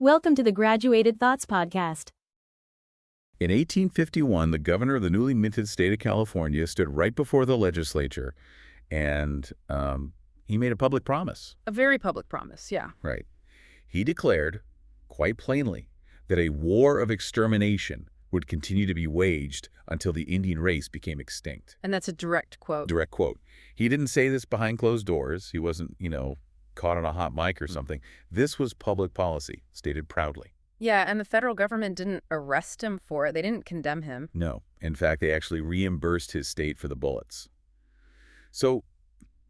Welcome to the Graduated Thoughts podcast. In 1851, the governor of the newly minted state of California stood right before the legislature, and he made a public promise. A very public promise, yeah. Right. He declared, quite plainly, that a war of extermination would continue to be waged until the Indian race became extinct. And that's a direct quote. Direct quote. He didn't say this behind closed doors. He wasn't, caught on a hot mic or something. This was public policy, stated proudly. Yeah, and the federal government didn't arrest him for it. They didn't condemn him. No. In fact, they actually reimbursed his state for the bullets. So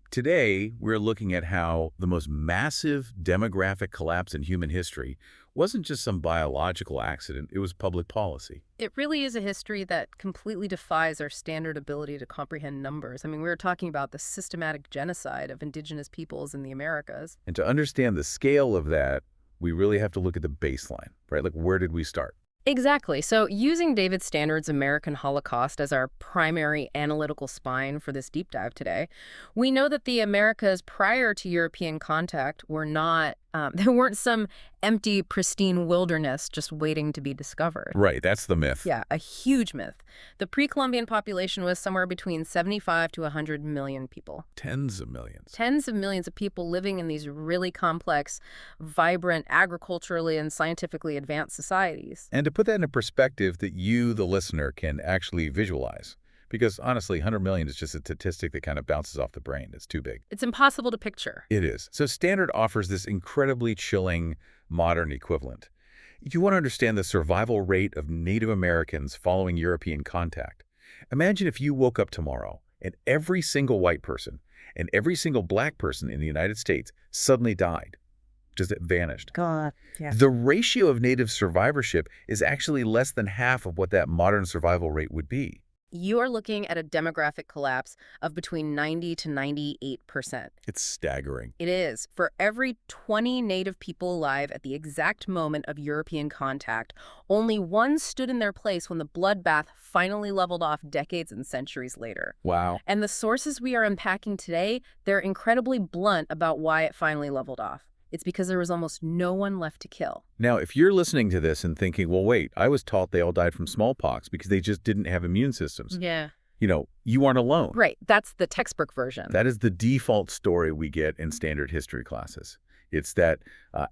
today, we're looking at how the most massive demographic collapse in human history wasn't just some biological accident, it was public policy. It really is a history that completely defies our standard ability to comprehend numbers. I mean, we were talking about the systematic genocide of indigenous peoples in the Americas. And to understand the scale of that, we really have to look at the baseline, right? Like, where did we start? Exactly. So using David Standard's American Holocaust as our primary analytical spine for this deep dive today, we know that the Americas prior to European contact were not, there weren't some empty, pristine wilderness just waiting to be discovered. Right, that's the myth. Yeah, a huge myth. The pre-Columbian population was somewhere between 75 to 100 million people. Tens of millions. Tens of millions of people living in these really complex, vibrant, agriculturally and scientifically advanced societies. And to put that in a perspective that you, the listener, can actually visualize. Because honestly, 100 million is just a statistic that kind of bounces off the brain. It's too big. It's impossible to picture. It is. So Standard offers this incredibly chilling modern equivalent. If you want to understand the survival rate of Native Americans following European contact, imagine if you woke up tomorrow and every single white person and every single black person in the United States suddenly died. Just vanished. God, yeah. The ratio of Native survivorship is actually less than half of what that modern survival rate would be. You are looking at a demographic collapse of between 90 to 98%. It's staggering. It is. For every 20 Native people alive at the exact moment of European contact, only one stood in their place when the bloodbath finally leveled off decades and centuries later. Wow. And the sources we are unpacking today, they're incredibly blunt about why it finally leveled off. It's because there was almost no one left to kill. Now, if you're listening to this and thinking, well, wait, I was taught they all died from smallpox because they just didn't have immune systems. Yeah. You aren't alone. Right. That's the textbook version. That is the default story we get in standard history classes. It's that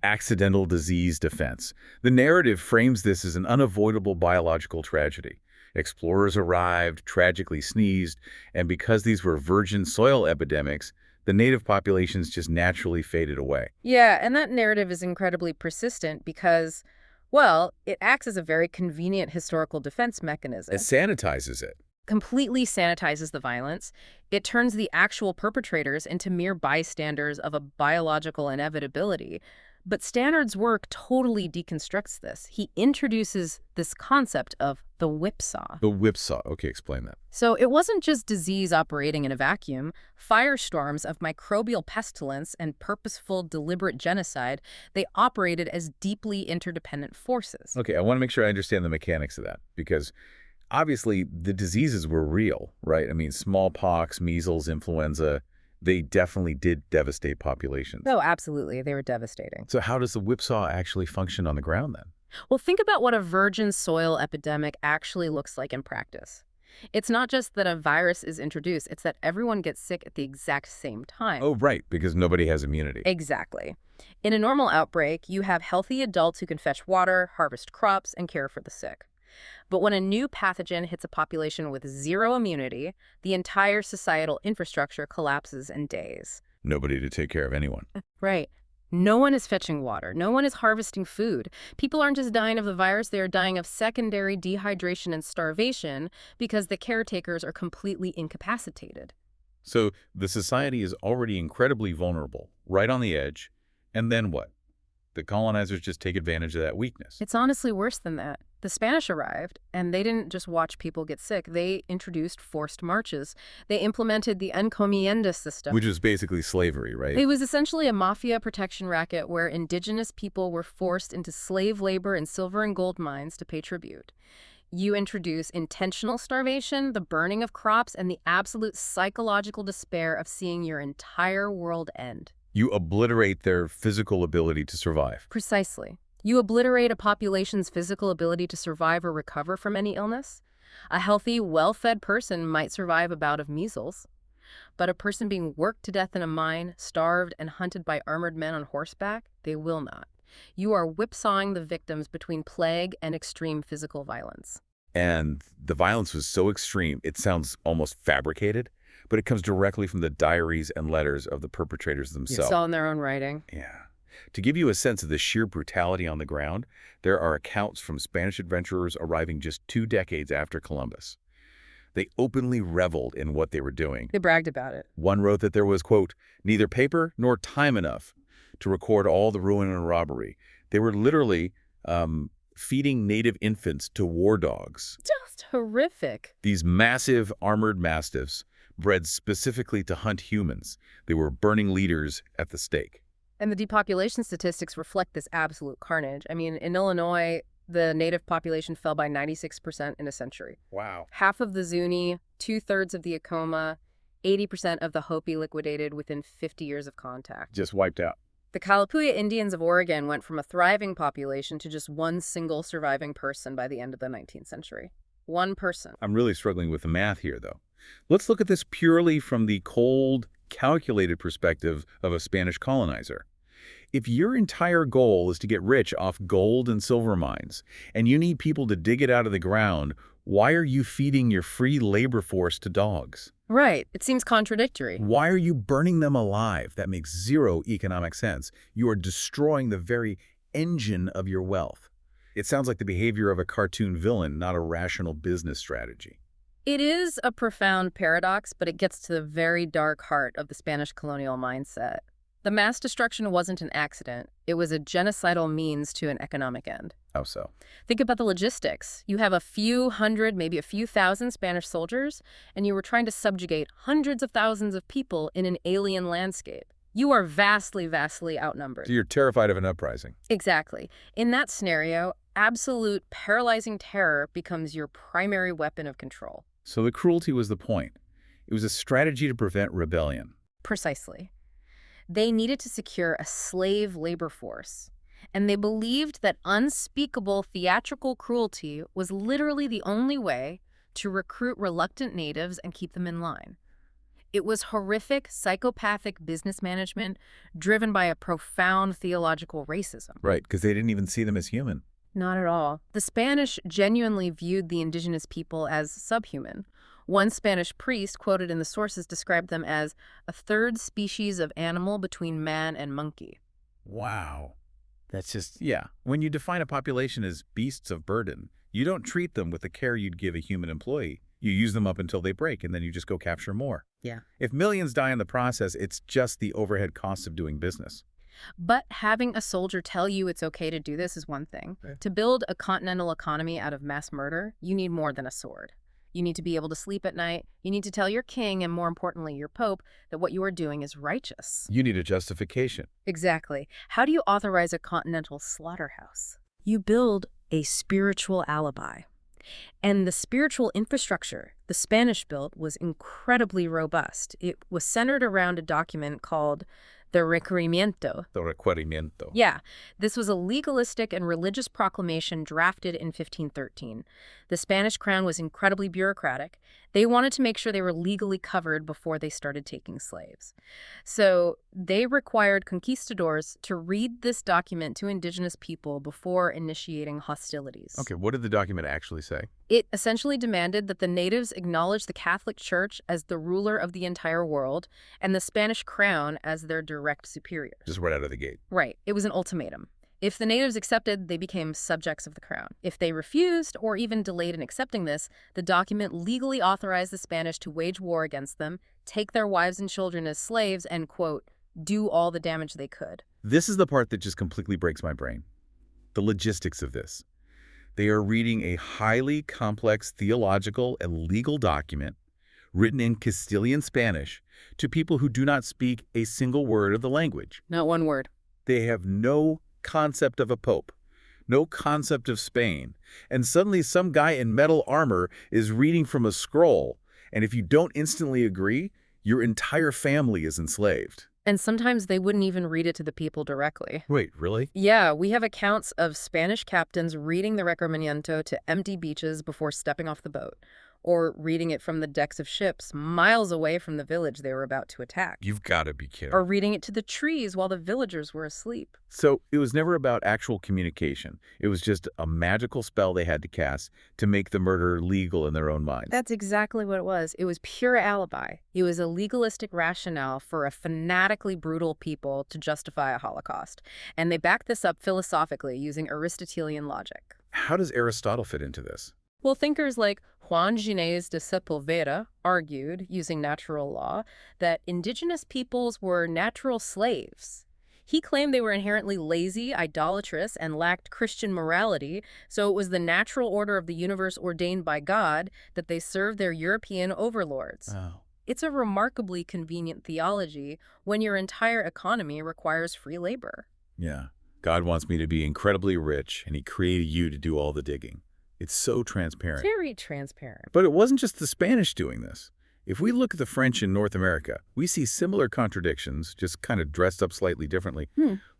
accidental disease defense. The narrative frames this as an unavoidable biological tragedy. Explorers arrived, tragically sneezed, and because these were virgin soil epidemics, the native populations just naturally faded away. Yeah, and that narrative is incredibly persistent because, well, it acts as a very convenient historical defense mechanism. It sanitizes it. Completely sanitizes the violence. It turns the actual perpetrators into mere bystanders of a biological inevitability. But Standard's work totally deconstructs this. He introduces this concept of the whipsaw. The whipsaw. Okay, explain that. So it wasn't just disease operating in a vacuum. Firestorms of microbial pestilence and purposeful, deliberate genocide, they operated as deeply interdependent forces. Okay, I want to make sure I understand the mechanics of that because obviously the diseases were real, right? I mean, smallpox, measles, influenza, they definitely did devastate populations. Oh, absolutely. They were devastating. So how does the whipsaw actually function on the ground then? Well, think about what a virgin soil epidemic actually looks like in practice. It's not just that a virus is introduced, it's that everyone gets sick at the exact same time. Oh, right, because nobody has immunity. Exactly. In a normal outbreak, you have healthy adults who can fetch water, harvest crops, and care for the sick. But when a new pathogen hits a population with zero immunity, the entire societal infrastructure collapses in days. Nobody to take care of anyone. Right. No one is fetching water. No one is harvesting food. People aren't just dying of the virus, they are dying of secondary dehydration and starvation because the caretakers are completely incapacitated. So the society is already incredibly vulnerable, right on the edge. And then what? The colonizers just take advantage of that weakness. It's honestly worse than that. The Spanish arrived, and they didn't just watch people get sick. They introduced forced marches. They implemented the encomienda system. Which was basically slavery, right? It was essentially a mafia protection racket where indigenous people were forced into slave labor in silver and gold mines to pay tribute. You introduce intentional starvation, the burning of crops, and the absolute psychological despair of seeing your entire world end. You obliterate their physical ability to survive. Precisely. You obliterate a population's physical ability to survive or recover from any illness. A healthy, well-fed person might survive a bout of measles, but a person being worked to death in a mine, starved, and hunted by armored men on horseback, they will not. You are whipsawing the victims between plague and extreme physical violence. And the violence was so extreme, it sounds almost fabricated, but it comes directly from the diaries and letters of the perpetrators themselves. It's all in their own writing. Yeah. To give you a sense of the sheer brutality on the ground, there are accounts from Spanish adventurers arriving just 2 decades after Columbus. They openly reveled in what they were doing. They bragged about it. One wrote that there was, quote, neither paper nor time enough to record all the ruin and robbery. They were literally feeding native infants to war dogs. Just horrific. These massive armored mastiffs bred specifically to hunt humans. They were burning leaders at the stake. And the depopulation statistics reflect this absolute carnage. I mean, in Illinois, the native population fell by 96% in a century. Wow. Half of the Zuni, 2/3 of the Acoma, 80% of the Hopi liquidated within 50 years of contact. Just wiped out. The Kalapuya Indians of Oregon went from a thriving population to just one single surviving person by the end of the 19th century. One person. I'm really struggling with the math here, though. Let's look at this purely from the cold, calculated perspective of a Spanish colonizer. If your entire goal is to get rich off gold and silver mines, and you need people to dig it out of the ground, why are you feeding your free labor force to dogs? Right. It seems contradictory. Why are you burning them alive? That makes zero economic sense. You are destroying the very engine of your wealth. It sounds like the behavior of a cartoon villain, not a rational business strategy. It is a profound paradox, but it gets to the very dark heart of the Spanish colonial mindset. The mass destruction wasn't an accident. It was a genocidal means to an economic end. How so? Think about the logistics. You have a few hundred, maybe a few thousand Spanish soldiers, and you were trying to subjugate hundreds of thousands of people in an alien landscape. You are vastly, vastly outnumbered. So you're terrified of an uprising. Exactly. In that scenario, absolute paralyzing terror becomes your primary weapon of control. So the cruelty was the point. It was a strategy to prevent rebellion. Precisely. They needed to secure a slave labor force, and they believed that unspeakable theatrical cruelty was literally the only way to recruit reluctant natives and keep them in line. It was horrific, psychopathic business management driven by a profound theological racism. Right, because they didn't even see them as human. Not at all. The Spanish genuinely viewed the indigenous people as subhuman. One Spanish priest quoted in the sources described them as a third species of animal between man and monkey. Wow. That's just, yeah. When you define a population as beasts of burden, you don't treat them with the care you'd give a human employee. You use them up until they break, and then you just go capture more. Yeah. If millions die in the process, it's just the overhead costs of doing business. But having a soldier tell you it's okay to do this is one thing. Okay. To build a continental economy out of mass murder, you need more than a sword. You need to be able to sleep at night. You need to tell your king, and more importantly, your pope, that what you are doing is righteous. You need a justification. Exactly. How do you authorize a continental slaughterhouse? You build a spiritual alibi. And the spiritual infrastructure the Spanish built was incredibly robust. It was centered around a document called the Requerimiento. The requerimiento. Yeah, this was a legalistic and religious proclamation drafted in 1513. The Spanish crown was incredibly bureaucratic. They wanted to make sure they were legally covered before they started taking slaves. So they required conquistadors to read this document to indigenous people before initiating hostilities. Okay, what did the document actually say? It essentially demanded that the natives acknowledge the Catholic Church as the ruler of the entire world and the Spanish crown as their direct superior. Just right out of the gate. Right. It was an ultimatum. If the natives accepted, they became subjects of the crown. If they refused or even delayed in accepting this, the document legally authorized the Spanish to wage war against them, take their wives and children as slaves, and, quote, do all the damage they could. This is the part that just completely breaks my brain. The logistics of this. They are reading a highly complex theological and legal document written in Castilian Spanish to people who do not speak a single word of the language. Not one word. They have no concept of a pope, no concept of Spain, and suddenly some guy in metal armor is reading from a scroll, and if you don't instantly agree, your entire family is enslaved. And sometimes they wouldn't even read it to the people directly. Wait, really? Yeah, we have accounts of Spanish captains reading the Requerimiento to empty beaches before stepping off the boat, or reading it from the decks of ships miles away from the village they were about to attack, You've got to be kidding. or reading it to the trees while the villagers were asleep. So it was never about actual communication. It was just a magical spell they had to cast to make the murder legal in their own minds. That's exactly what it was. It was pure alibi. It was a legalistic rationale for a fanatically brutal people to justify a Holocaust. And they backed this up philosophically using Aristotelian logic. How does Aristotle fit into this? Well, thinkers like Juan Ginés de Sepulveda argued, using natural law, that indigenous peoples were natural slaves. He claimed they were inherently lazy, idolatrous, and lacked Christian morality, so it was the natural order of the universe ordained by God that they served their European overlords. Oh. It's a remarkably convenient theology when your entire economy requires free labor. Yeah. God wants me to be incredibly rich, and he created you to do all the digging. It's so transparent. Very transparent. But it wasn't just the Spanish doing this. If we look at the French in North America, we see similar contradictions, just kind of dressed up slightly differently.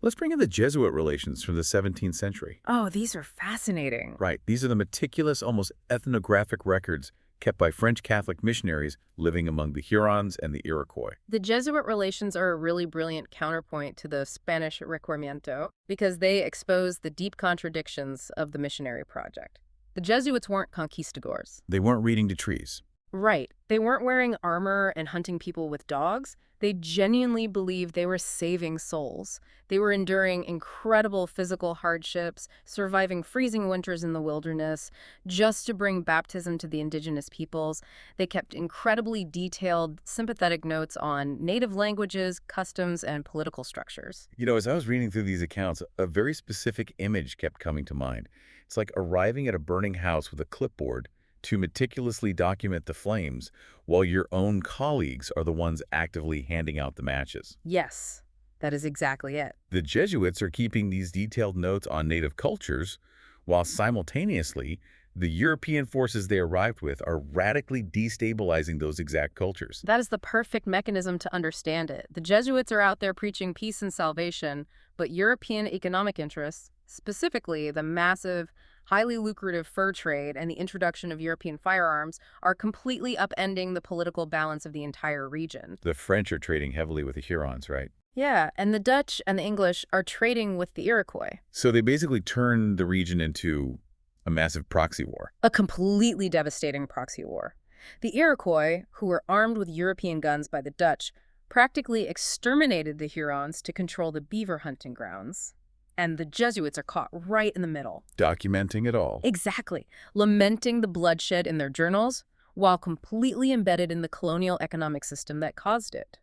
Let's bring in the Jesuit relations from the 17th century. Oh, these are fascinating. Right. These are the meticulous, almost ethnographic records kept by French Catholic missionaries living among the Hurons and the Iroquois. The Jesuit relations are a really brilliant counterpoint to the Spanish Requerimiento because they expose the deep contradictions of the missionary project. The Jesuits weren't conquistadors. They weren't reading to trees. Right. They weren't wearing armor and hunting people with dogs. They genuinely believed they were saving souls. They were enduring incredible physical hardships, surviving freezing winters in the wilderness, just to bring baptism to the indigenous peoples. They kept incredibly detailed, sympathetic notes on native languages, customs, and political structures. You know, as I was reading through these accounts, a very specific image kept coming to mind. It's like arriving at a burning house with a clipboard to meticulously document the flames while your own colleagues are the ones actively handing out the matches. Yes, that is exactly it. The Jesuits are keeping these detailed notes on native cultures, while simultaneously, the European forces they arrived with are radically destabilizing those exact cultures. That is the perfect mechanism to understand it. The Jesuits are out there preaching peace and salvation, but European economic interests, specifically the massive, highly lucrative fur trade and the introduction of European firearms, are completely upending the political balance of the entire region. The French are trading heavily with the Hurons, right? Yeah, and the Dutch and the English are trading with the Iroquois. So they basically turned the region into a massive proxy war. A completely devastating proxy war. The Iroquois, who were armed with European guns by the Dutch, practically exterminated the Hurons to control the beaver hunting grounds. And the Jesuits are caught right in the middle. Documenting it all. Exactly. Lamenting the bloodshed in their journals, while completely embedded in the colonial economic system that caused it.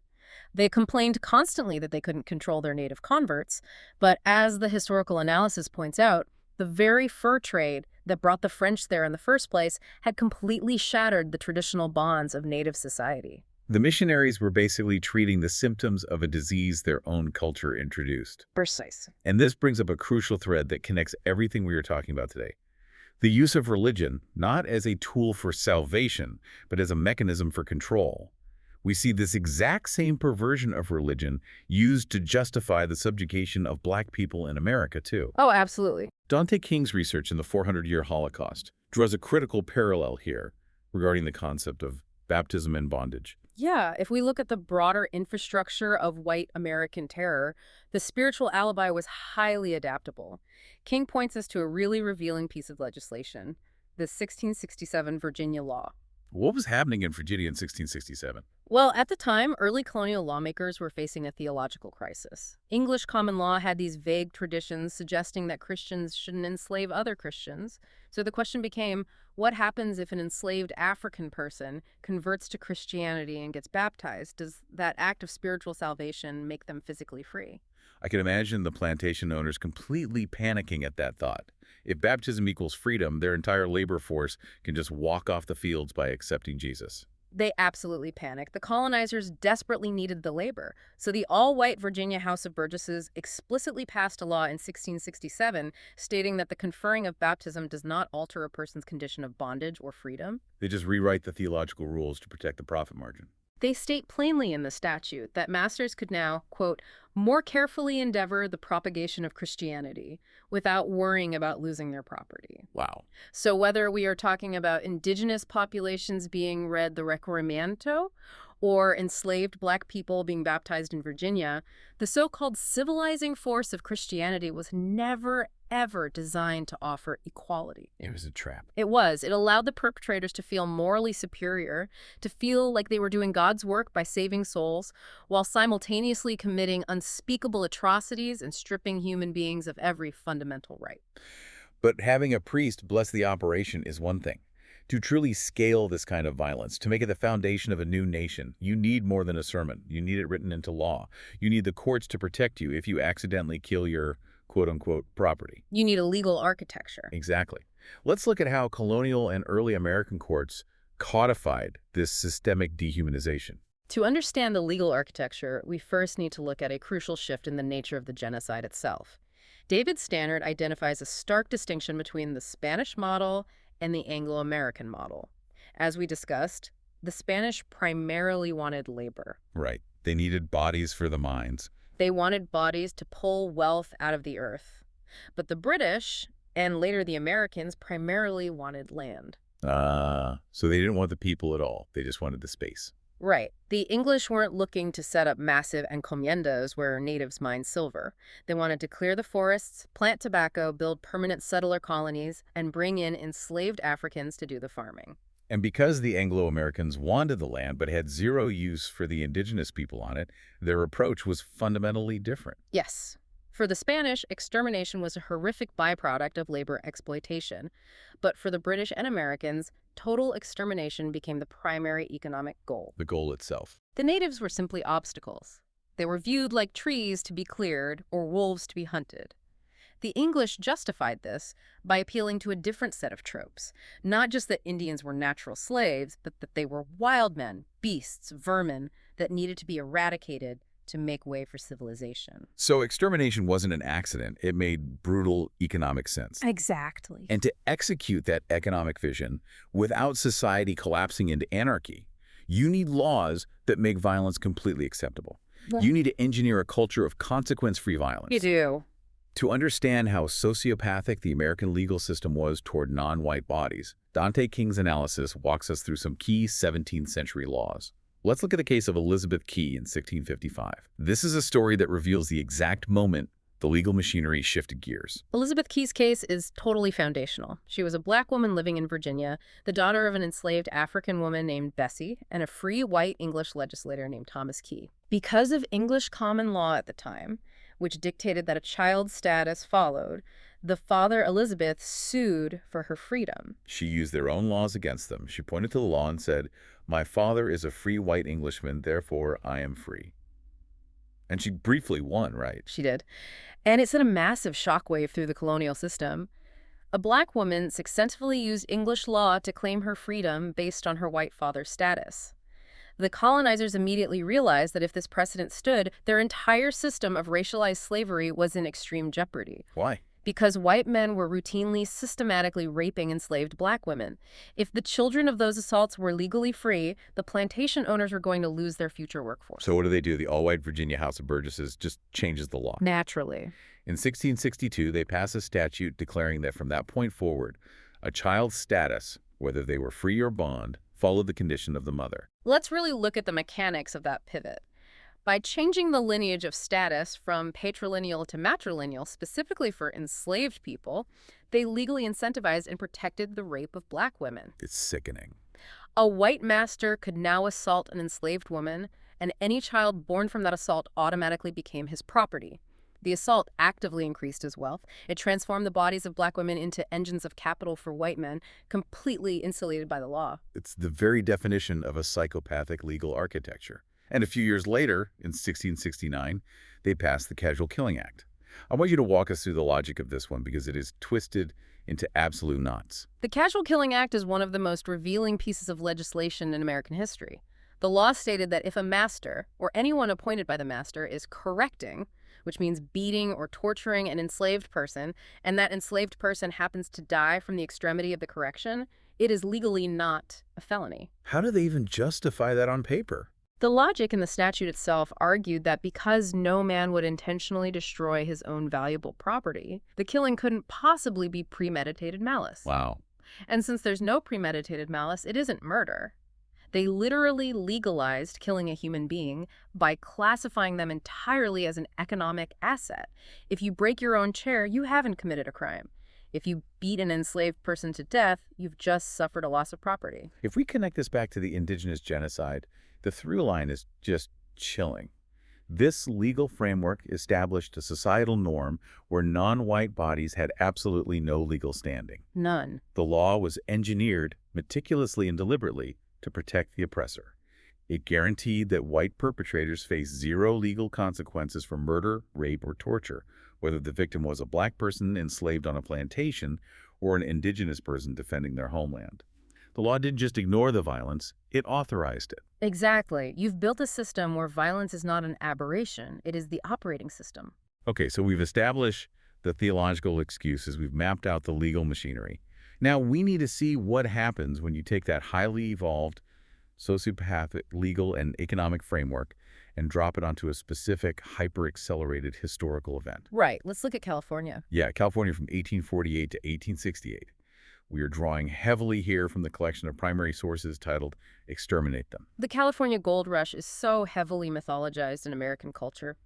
They complained constantly that they couldn't control their native converts, but as the historical analysis points out, the very fur trade that brought the French there in the first place had completely shattered the traditional bonds of native society. The missionaries were basically treating the symptoms of a disease their own culture introduced. Precise. And this brings up a crucial thread that connects everything we are talking about today. The use of religion, not as a tool for salvation, but as a mechanism for control. We see this exact same perversion of religion used to justify the subjugation of Black people in America, too. Oh, absolutely. Dante King's research in the 400-year Holocaust draws a critical parallel here regarding the concept of baptism and bondage. Yeah, if we look at the broader infrastructure of white American terror, the spiritual alibi was highly adaptable. King points us to a really revealing piece of legislation, the 1667 Virginia Law. What was happening in Virginia in 1667? Well, at the time, early colonial lawmakers were facing a theological crisis. English common law had these vague traditions suggesting that Christians shouldn't enslave other Christians. So the question became, what happens if an enslaved African person converts to Christianity and gets baptized? Does that act of spiritual salvation make them physically free? I can imagine the plantation owners completely panicking at that thought. If baptism equals freedom, their entire labor force can just walk off the fields by accepting Jesus. They absolutely panicked. The colonizers desperately needed the labor. So the all-white Virginia House of Burgesses explicitly passed a law in 1667 stating that the conferring of baptism does not alter a person's condition of bondage or freedom. They just rewrite the theological rules to protect the profit margin. They state plainly in the statute that masters could now, quote, more carefully endeavor the propagation of Christianity without worrying about losing their property. Wow. So whether we are talking about indigenous populations being read the Requerimiento or enslaved Black people being baptized in Virginia, the so-called civilizing force of Christianity was never, ever designed to offer equality. It was a trap. It was. It allowed the perpetrators to feel morally superior, to feel like they were doing God's work by saving souls, while simultaneously committing unspeakable atrocities and stripping human beings of every fundamental right. But having a priest bless the operation is one thing. To truly scale this kind of violence, to make it the foundation of a new nation, you need more than a sermon. You need it written into law. You need the courts to protect you if you accidentally kill your quote-unquote property. You need a legal architecture. Exactly. Let's look at how colonial and early American courts codified this systemic dehumanization. To understand the legal architecture, we first need to look at a crucial shift in the nature of the genocide itself. David Stannard identifies a stark distinction between the Spanish model and the Anglo-American model. As we discussed, the Spanish primarily wanted labor. Right. They needed bodies for the mines. They wanted bodies to pull wealth out of the earth. But the British, and later the Americans, primarily wanted land. So they didn't want the people at all. They just wanted the space. Right. The English weren't looking to set up massive encomiendas where natives mined silver. They wanted to clear the forests, plant tobacco, build permanent settler colonies, and bring in enslaved Africans to do the farming. And because the Anglo-Americans wanted the land but had zero use for the indigenous people on it, their approach was fundamentally different. Yes. For the Spanish, extermination was a horrific byproduct of labor exploitation. But for the British and Americans, total extermination became the primary economic goal. The goal itself. The natives were simply obstacles. They were viewed like trees to be cleared or wolves to be hunted. The English justified this by appealing to a different set of tropes. Not just that Indians were natural slaves, but that they were wild men, beasts, vermin that needed to be eradicated to make way for civilization. So extermination wasn't an accident. It made brutal economic sense. Exactly. And to execute that economic vision without society collapsing into anarchy, you need laws that make violence completely acceptable. You need to engineer a culture of consequence-free violence. You do. To understand how sociopathic the American legal system was toward non-white bodies, Dante King's analysis walks us through some key 17th century laws. Let's look at the case of Elizabeth Key in 1655. This is a story that reveals the exact moment the legal machinery shifted gears. Elizabeth Key's case is totally foundational. She was a Black woman living in Virginia, the daughter of an enslaved African woman named Bessie, and a free white English legislator named Thomas Key. Because of English common law at the time, which dictated that a child's status followed, the father, Elizabeth, sued for her freedom. She used their own laws against them. She pointed to the law and said, "My father is a free white Englishman, therefore I am free." And she briefly won, right? She did. And it sent a massive shockwave through the colonial system. A Black woman successfully used English law to claim her freedom based on her white father's status. The colonizers immediately realized that if this precedent stood, their entire system of racialized slavery was in extreme jeopardy. Why? Because white men were routinely, systematically raping enslaved Black women. If the children of those assaults were legally free, the plantation owners were going to lose their future workforce. So what do? The all-white Virginia House of Burgesses just changes the law. Naturally. In 1662, they pass a statute declaring that from that point forward, a child's status, whether they were free or bond, followed the condition of the mother. Let's really look at the mechanics of that pivot. By changing the lineage of status from patrilineal to matrilineal, specifically for enslaved people, they legally incentivized and protected the rape of Black women. It's sickening. A white master could now assault an enslaved woman, and any child born from that assault automatically became his property. The assault actively increased his wealth. It transformed the bodies of Black women into engines of capital for white men, completely insulated by the law. It's the very definition of a psychopathic legal architecture. And a few years later, in 1669, they passed the Casual Killing Act. I want you to walk us through the logic of this one because it is twisted into absolute knots. The Casual Killing Act is one of the most revealing pieces of legislation in American history. The law stated that if a master, or anyone appointed by the master, is correcting, which means beating or torturing an enslaved person, and that enslaved person happens to die from the extremity of the correction, it is legally not a felony. How do they even justify that on paper? The logic in the statute itself argued that because no man would intentionally destroy his own valuable property, the killing couldn't possibly be premeditated malice. Wow. And since there's no premeditated malice, it isn't murder. They literally legalized killing a human being by classifying them entirely as an economic asset. If you break your own chair, you haven't committed a crime. If you beat an enslaved person to death, you've just suffered a loss of property. If we connect this back to the indigenous genocide, the through line is just chilling. This legal framework established a societal norm where non-white bodies had absolutely no legal standing. None. The law was engineered meticulously and deliberately to protect the oppressor. It guaranteed that white perpetrators face zero legal consequences for murder, rape, or torture, whether the victim was a black person enslaved on a plantation or an indigenous person defending their homeland. The law didn't just ignore the violence, it authorized it. Exactly. You've built a system where violence is not an aberration. It is the operating system. Okay, so we've established the theological excuses. We've mapped out the legal machinery. Now, we need to see what happens when you take that highly evolved sociopathic legal and economic framework and drop it onto a specific hyper-accelerated historical event. Right. Let's look at California. Yeah, California from 1848 to 1868. We are drawing heavily here from the collection of primary sources titled Exterminate Them. The California Gold Rush is so heavily mythologized in American culture.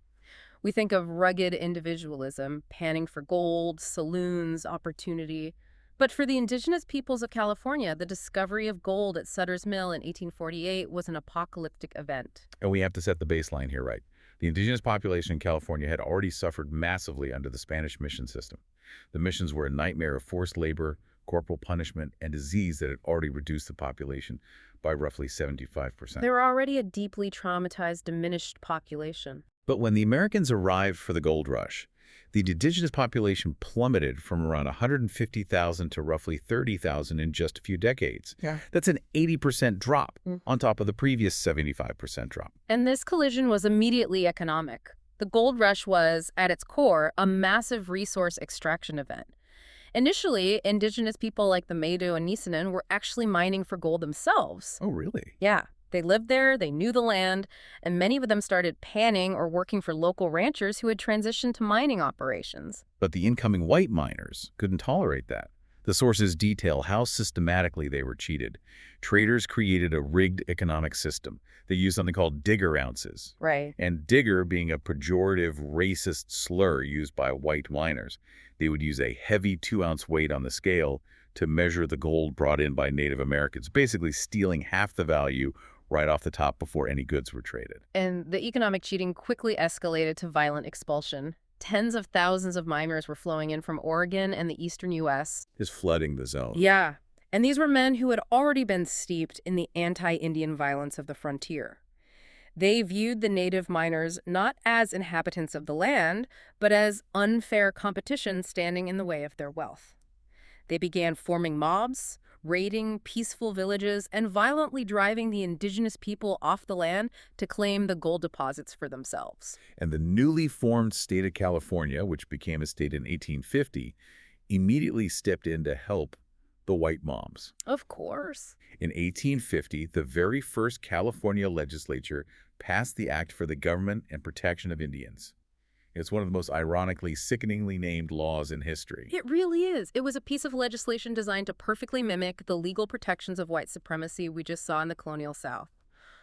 We think of rugged individualism, panning for gold, saloons, opportunity. But for the indigenous peoples of California, the discovery of gold at Sutter's Mill in 1848 was an apocalyptic event. And we have to set the baseline here right. The indigenous population in California had already suffered massively under the Spanish mission system. The missions were a nightmare of forced labor, corporal punishment, and disease that had already reduced the population by roughly 75%. They were already a deeply traumatized, diminished population. But when the Americans arrived for the gold rush, the indigenous population plummeted from around 150,000 to roughly 30,000 in just a few decades. Yeah. That's an 80% drop on top of the previous 75% drop. And this collision was immediately economic. The gold rush was, at its core, a massive resource extraction event. Initially, indigenous people like the Maidu and Nisenan were actually mining for gold themselves. Oh, really? Yeah. They lived there, they knew the land, and many of them started panning or working for local ranchers who had transitioned to mining operations. But the incoming white miners couldn't tolerate that. The sources detail how systematically they were cheated. Traders created a rigged economic system. They used something called digger ounces. Right. And digger being a pejorative racist slur used by white miners. They would use a heavy 2-ounce weight on the scale to measure the gold brought in by Native Americans, basically stealing half the value right off the top before any goods were traded. And the economic cheating quickly escalated to violent expulsion. Tens of thousands of miners were flowing in from Oregon and the eastern U.S. Just flooding the zone. Yeah. And these were men who had already been steeped in the anti-Indian violence of the frontier. They viewed the native miners not as inhabitants of the land, but as unfair competition standing in the way of their wealth. They began forming mobs, raiding peaceful villages, and violently driving the indigenous people off the land to claim the gold deposits for themselves. And the newly formed state of California, which became a state in 1850, immediately stepped in to help the white mobs. Of course. In 1850, the very first California legislature passed the Act for the Government and Protection of Indians. It's one of the most ironically, sickeningly named laws in history. It really is. It was a piece of legislation designed to perfectly mimic the legal protections of white supremacy we just saw in the colonial South.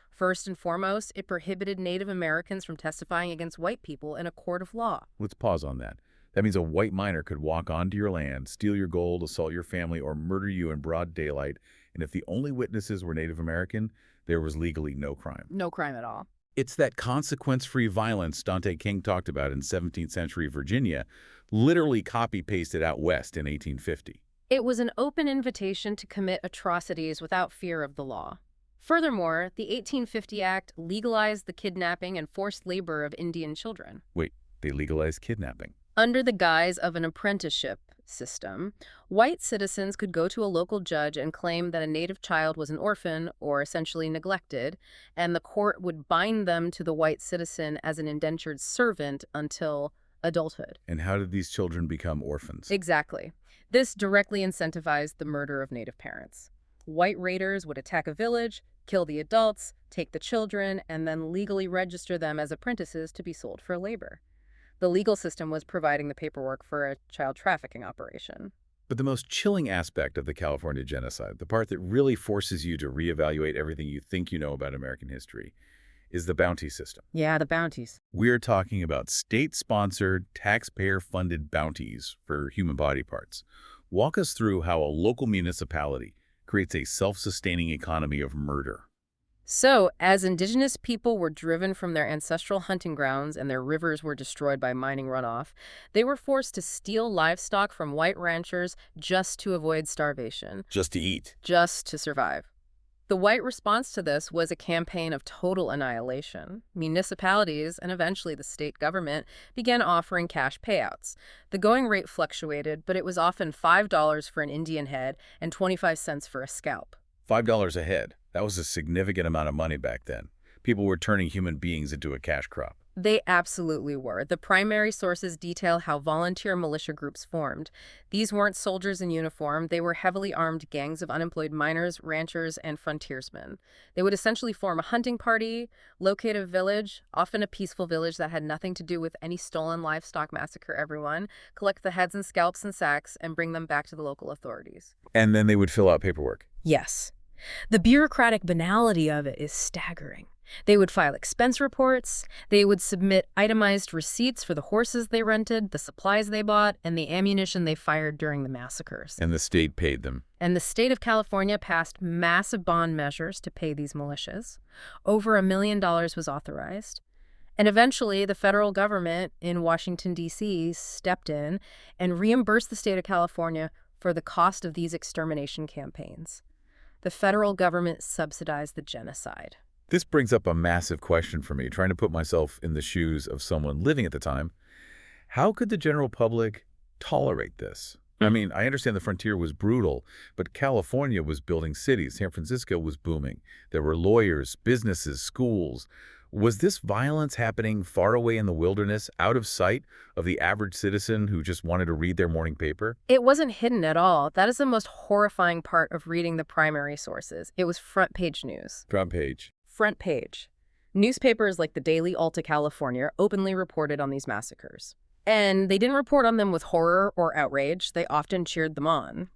First and foremost, it prohibited Native Americans from testifying against white people in a court of law. Let's pause on that. That means a white miner could walk onto your land, steal your gold, assault your family, or murder you in broad daylight, and if the only witnesses were Native American, there was legally no crime. No crime at all. It's that consequence-free violence Dante King talked about in 17th century Virginia, literally copy-pasted out west in 1850. It was an open invitation to commit atrocities without fear of the law. Furthermore, the 1850 Act legalized the kidnapping and forced labor of Indian children. Wait, they legalized kidnapping? Under the guise of an apprenticeship system, white citizens could go to a local judge and claim that a native child was an orphan or essentially neglected, and the court would bind them to the white citizen as an indentured servant until adulthood. And how did these children become orphans? Exactly. This directly incentivized the murder of native parents. White raiders would attack a village, kill the adults, take the children, and then legally register them as apprentices to be sold for labor. The legal system was providing the paperwork for a child trafficking operation. But the most chilling aspect of the California genocide, the part that really forces you to reevaluate everything you think you know about American history, is the bounty system. Yeah, the bounties. We're talking about state-sponsored, taxpayer-funded bounties for human body parts. Walk us through how a local municipality creates a self-sustaining economy of murder. So, as indigenous people were driven from their ancestral hunting grounds and their rivers were destroyed by mining runoff, they were forced to steal livestock from white ranchers just to avoid starvation, Just to eat. just to survive. The white response to this was a campaign of total annihilation. Municipalities, and eventually the state government, began offering cash payouts. The going rate fluctuated, but it was often $5 for an Indian head and 25 cents for a scalp. $5 a head. That was a significant amount of money back then. People were turning human beings into a cash crop. They absolutely were. The primary sources detail how volunteer militia groups formed. These weren't soldiers in uniform. They were heavily armed gangs of unemployed miners, ranchers, and frontiersmen. They would essentially form a hunting party, locate a village, often a peaceful village that had nothing to do with any stolen livestock, massacre everyone, collect the heads and scalps in sacks, and bring them back to the local authorities. And then they would fill out paperwork. Yes. The bureaucratic banality of it is staggering. They would file expense reports, they would submit itemized receipts for the horses they rented, the supplies they bought, and the ammunition they fired during the massacres. And the state paid them. And the state of California passed massive bond measures to pay these militias. Over $1 million was authorized. And eventually, the federal government in Washington, D.C. stepped in and reimbursed the state of California for the cost of these extermination campaigns. The federal government subsidized the genocide. This brings up a massive question for me, trying to put myself in the shoes of someone living at the time. How could the general public tolerate this? I mean, I understand the frontier was brutal, but California was building cities. San Francisco was booming. There were lawyers, businesses, schools. Was this violence happening far away in the wilderness, out of sight of the average citizen who just wanted to read their morning paper? It wasn't hidden at all. That is the most horrifying part of reading the primary sources. It was front-page news. Front page. Front page. Newspapers like the Daily Alta California openly reported on these massacres. And they didn't report on them with horror or outrage. They often cheered them on.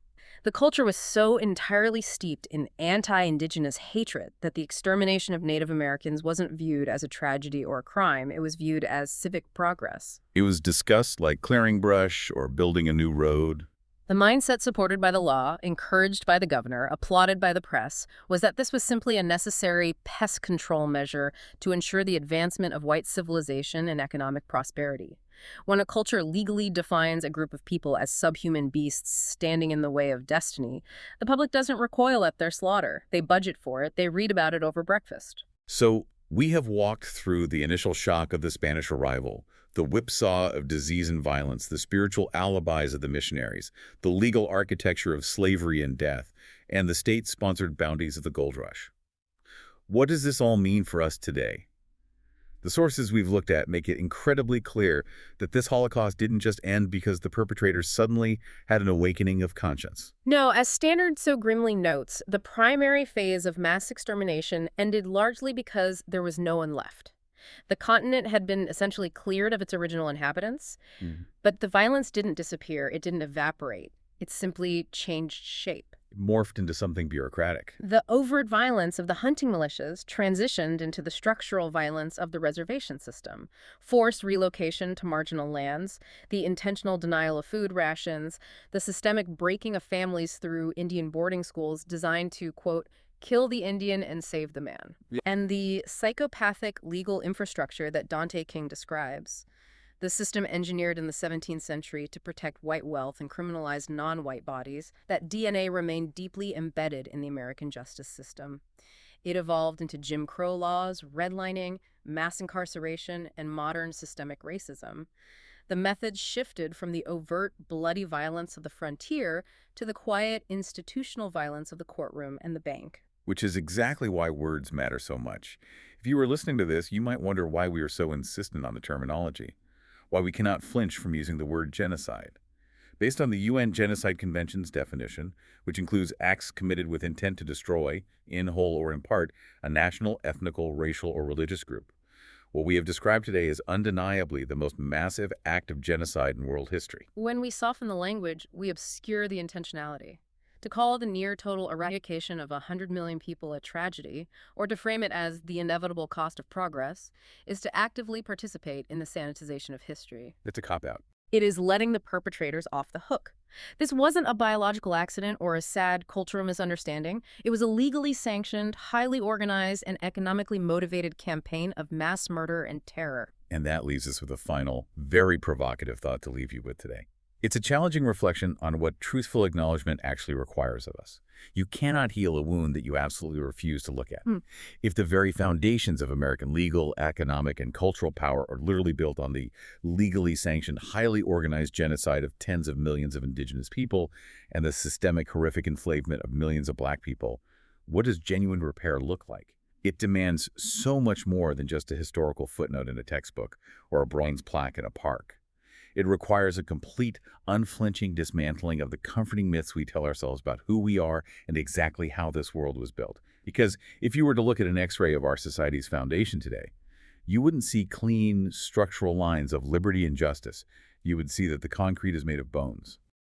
The culture was so entirely steeped in anti-indigenous hatred that the extermination of Native Americans wasn't viewed as a tragedy or a crime. It was viewed as civic progress. It was discussed like clearing brush or building a new road. The mindset supported by the law, encouraged by the governor, applauded by the press, was that this was simply a necessary pest control measure to ensure the advancement of white civilization and economic prosperity. When a culture legally defines a group of people as subhuman beasts standing in the way of destiny, the public doesn't recoil at their slaughter. They budget for it. They read about it over breakfast. So we have walked through the initial shock of the Spanish arrival, the whipsaw of disease and violence, the spiritual alibis of the missionaries, the legal architecture of slavery and death, and the state-sponsored bounties of the gold rush. What does this all mean for us today? The sources we've looked at make it incredibly clear that this Holocaust didn't just end because the perpetrators suddenly had an awakening of conscience. No, as Standard so grimly notes, the primary phase of mass extermination ended largely because there was no one left. The continent had been essentially cleared of its original inhabitants, but the violence didn't disappear. It didn't evaporate. It simply changed shape. It morphed into something bureaucratic. The overt violence of the hunting militias transitioned into the structural violence of the reservation system. Forced relocation to marginal lands, the intentional denial of food rations, the systemic breaking of families through Indian boarding schools designed to, quote, kill the Indian and save the man. And the psychopathic legal infrastructure that Dante King describes. The system engineered in the 17th century to protect white wealth and criminalize non-white bodies, that DNA remained deeply embedded in the American justice system. It evolved into Jim Crow laws, redlining, mass incarceration, and modern systemic racism. The methods shifted from the overt, bloody violence of the frontier to the quiet, institutional violence of the courtroom and the bank. Which is exactly why words matter so much. If you were listening to this, you might wonder why we are so insistent on the terminology, why we cannot flinch from using the word genocide. Based on the UN Genocide Convention's definition, which includes acts committed with intent to destroy, in whole or in part, a national, ethnical, racial, or religious group. What we have described today is undeniably the most massive act of genocide in world history. When we soften the language, we obscure the intentionality. To call the near-total eradication of 100 million people a tragedy, or to frame it as the inevitable cost of progress, is to actively participate in the sanitization of history. It's a cop-out. It is letting the perpetrators off the hook. This wasn't a biological accident or a sad cultural misunderstanding. It was a legally sanctioned, highly organized, and economically motivated campaign of mass murder and terror. And that leaves us with a final, very provocative thought to leave you with today. It's a challenging reflection on what truthful acknowledgement actually requires of us. You cannot heal a wound that you absolutely refuse to look at. If the very foundations of American legal, economic, and cultural power are literally built on the legally sanctioned, highly organized genocide of tens of millions of indigenous people and the systemic, horrific enslavement of millions of black people, what does genuine repair look like? It demands so much more than just a historical footnote in a textbook or a bronze plaque in a park. It requires a complete, unflinching dismantling of the comforting myths we tell ourselves about who we are and exactly how this world was built. Because if you were to look at an X-ray of our society's foundation today, you wouldn't see clean, structural lines of liberty and justice. You would see that the concrete is made of bones.